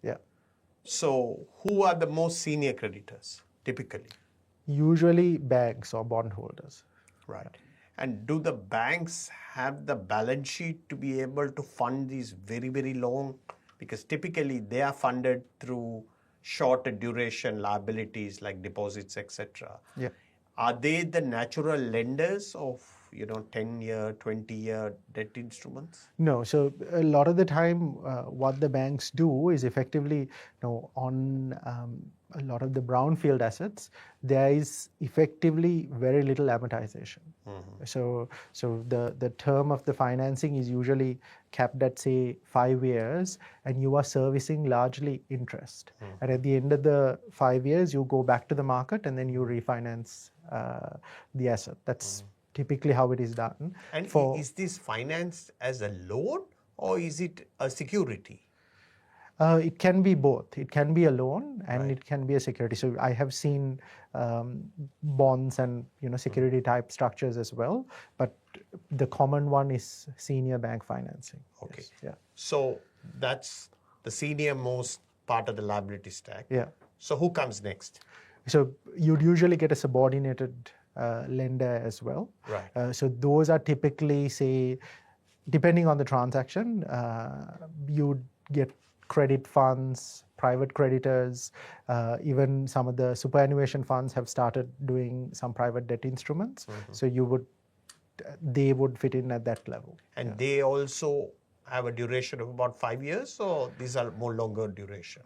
Yeah. So who are the most senior creditors typically? Usually banks or bondholders. Right. And do the banks have the balance sheet to be able to fund these very, very long? Because typically they are funded through shorter duration liabilities like deposits, etc. Yeah. Are they the natural lenders of 10-year, 20-year debt instruments? No, so a lot of the time, what the banks do is effectively, on a lot of the brownfield assets, there is effectively very little amortization. So the term of the financing is usually capped at, say, 5 years, and you are servicing largely interest. And at the end of the 5 years, you go back to the market and then you refinance the asset. That's typically how it is done. And is this financed as a loan or is it a security? It can be both. It can be a loan and it can be a security. So I have seen bonds and security type structures as well, but the common one is senior bank financing. Okay. Yes. Yeah. So that's the senior most part of the liability stack. Yeah. So who comes next? So you'd usually get a subordinated lender as well. Right. So those are typically, say, depending on the transaction, you'd get credit funds, private creditors, even some of the superannuation funds have started doing some private debt instruments. So they would fit in at that level. And they also have a duration of about 5 years, or these are more longer duration?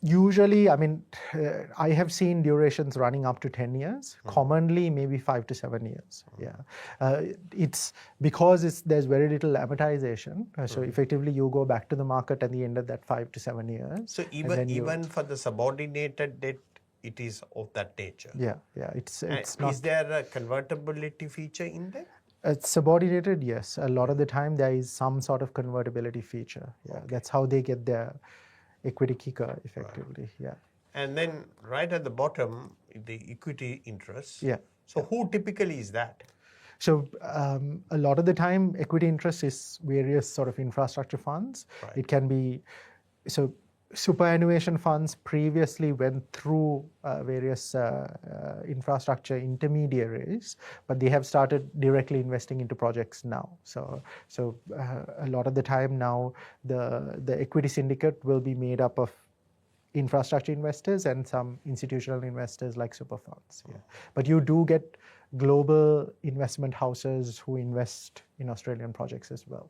Usually, I have seen durations running up to 10 years, commonly maybe 5 to 7 years. Yeah. It's because there's very little amortization. So effectively, you go back to the market at the end of that 5 to 7 years. So even for the subordinated debt, it is of that nature? Yeah. It's not. Is there a convertibility feature in there? It's subordinated, yes. A lot of the time there is some sort of convertibility feature. Yeah, that's how they get their equity kicker effectively. Yeah. And then right at the bottom, the equity interest. Yeah. So who typically is that? So a lot of the time, equity interest is various sort of infrastructure funds. Right. It can be superannuation funds previously went through various infrastructure intermediaries, but they have started directly investing into projects now. So a lot of the time now, the equity syndicate will be made up of infrastructure investors and some institutional investors like super funds. Yeah. But you do get global investment houses who invest in Australian projects as well.